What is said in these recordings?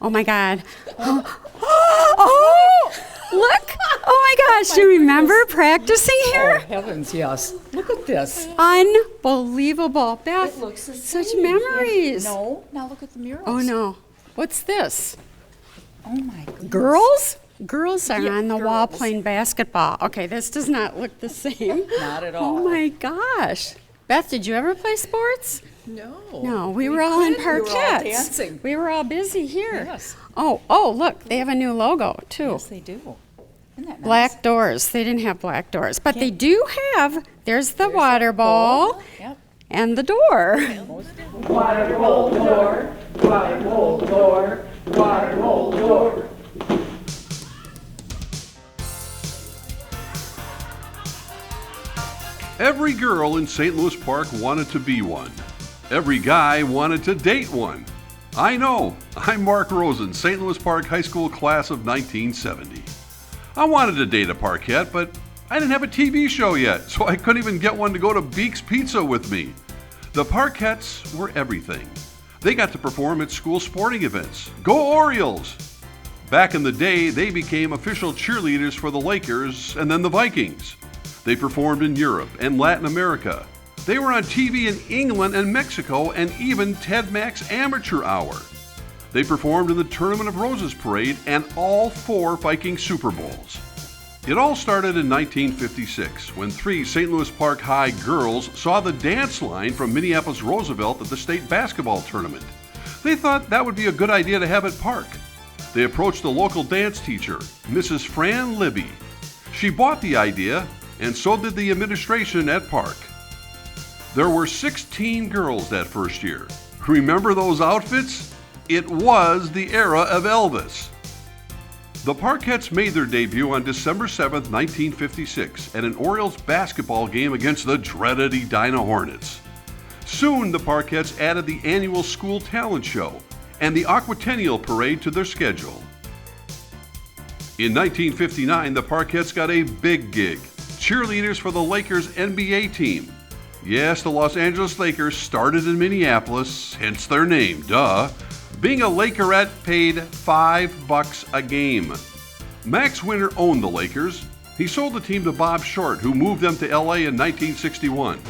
Oh my God. Oh, look. Oh my gosh. Do you remember practicing here? Oh, heavens, yes. Look at this. Unbelievable. Beth, It looks the such same. memories. No, now look at the murals. Oh no. What's this? Oh my goodness. Girls? Girls are Yeah, on the wall girls. playing basketball. Okay, this does not look the same. Not at all. Oh my gosh. Beth, did you ever play sports? No. No, we were all in did. We were all Parkettes. dancing. We were all busy here. Yes. Oh, look, they have a new logo too. Yes, they do. Isn't that nice? Black doors. They didn't have black doors, but they do have, there's the water bowl Yep. and the door. Water bowl door, water bowl door, water bowl door. Every girl in St. Louis Park wanted to be one. Every guy wanted to date one. I know, I'm Mark Rosen, St. Louis Park High School class of 1970. I wanted to date a Parkette, but I didn't have a TV show yet, so I couldn't even get one to go to Beek's Pizza with me. The Parkettes were everything. They got to perform at school sporting events. Go Orioles! Back in the day, they became official cheerleaders for the Lakers and then the Vikings. They performed in Europe and Latin America. They were on TV in England and Mexico and even Ted Mack's Amateur Hour. They performed in the Tournament of Roses Parade and all 4 Viking Super Bowls. It all started in 1956 when 3 St. Louis Park High girls saw the dance line from Minneapolis Roosevelt at the state basketball tournament. They thought that would be a good idea to have at Park. They approached the local dance teacher, Mrs. Fran Libby. She bought the idea, and so did the administration at Park. There were 16 girls that first year. Remember those outfits? It was the era of Elvis. The Parkettes made their debut on December 7, 1956, at an Orioles basketball game against the dreaded Edina Hornets. Soon, the Parkettes added the annual school talent show and the Aquatennial Parade to their schedule. In 1959, the Parkettes got a big gig, cheerleaders for the Lakers NBA team. Yes, the Los Angeles Lakers started in Minneapolis, hence their name, duh. Being a Lakerette paid $5 a game. Max Winter owned the Lakers. He sold the team to Bob Short, who moved them to LA in 1961.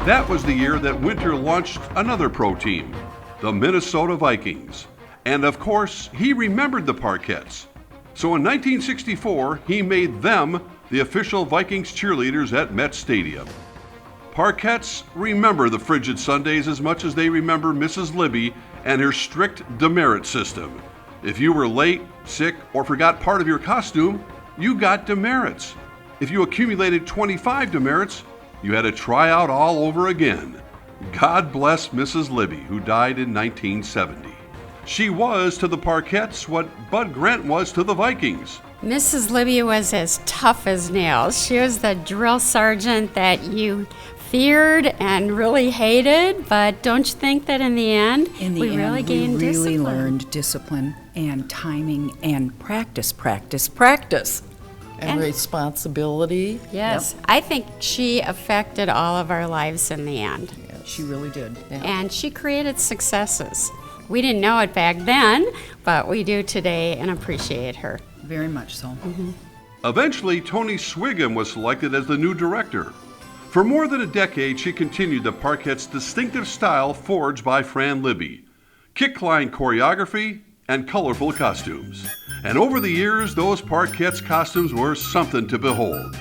That was the year that Winter launched another pro team, the Minnesota Vikings. And of course, he remembered the Parkettes. So in 1964, he made them the official Vikings cheerleaders at Met Stadium. Parkettes remember the frigid Sundays as much as they remember Mrs. Libby and her strict demerit system. If you were late, sick, or forgot part of your costume, you got demerits. If you accumulated 25 demerits, you had to try out all over again. God bless Mrs. Libby, who died in 1970. She was to the Parkettes what Bud Grant was to the Vikings. Mrs. Libby was as tough as nails. She was the drill sergeant that you feared and really hated, but don't you think that in the end, we really gained we really discipline? learned discipline and timing and practice. And responsibility. Yes, I think she affected all of our lives in the end. She really did. Yeah. And she created successes. We didn't know it back then, but we do today and appreciate her. Very much so. Eventually, Tony Swigum was selected as the new director. For more than a decade, she continued the Parkettes' distinctive style forged by Fran Libby, kick-line choreography, and colorful costumes. And over the years, those Parkettes' costumes were something to behold.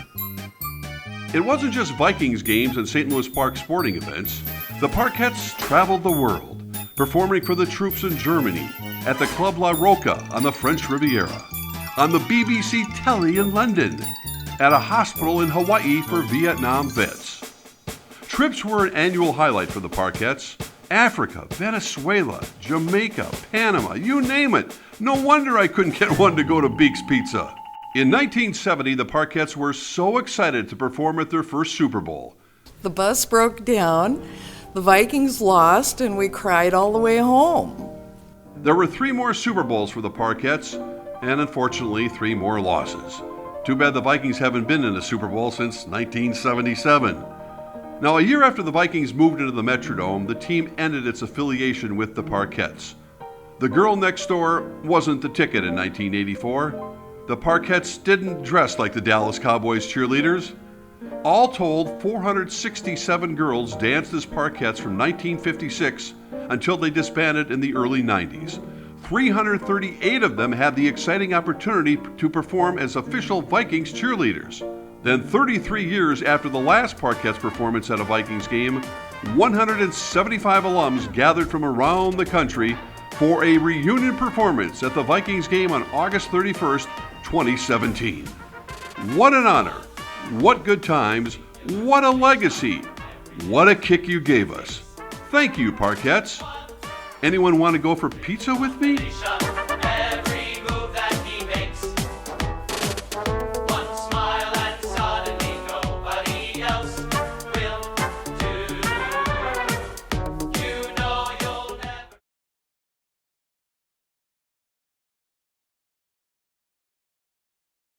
It wasn't just Vikings games and St. Louis Park sporting events. The Parkettes traveled the world, performing for the troops in Germany, at the Club La Roca on the French Riviera, on the BBC telly in London, at a hospital in Hawaii for Vietnam vets. Trips were an annual highlight for the Parkettes. Africa, Venezuela, Jamaica, Panama, you name it. No wonder I couldn't get one to go to Beek's Pizza. In 1970, the Parkettes were so excited to perform at their first Super Bowl. The bus broke down, the Vikings lost, and we cried all the way home. There were 3 more Super Bowls for the Parkettes, and unfortunately 3 more losses. Too bad the Vikings haven't been in a Super Bowl since 1977. Now, a year after the Vikings moved into the Metrodome, the team ended its affiliation with the Parkettes. The girl next door wasn't the ticket in 1984. The Parkettes didn't dress like the Dallas Cowboys cheerleaders. All told, 467 girls danced as Parkettes from 1956 until they disbanded in the early 90s. 338 of them had the exciting opportunity to perform as official Vikings cheerleaders. Then 33 years after the last Parkettes performance at a Vikings game, 175 alums gathered from around the country for a reunion performance at the Vikings game on August 31st, 2017. What an honor! What good times! What a legacy! What a kick you gave us! Thank you, Parkettes! Anyone want to go for pizza with me?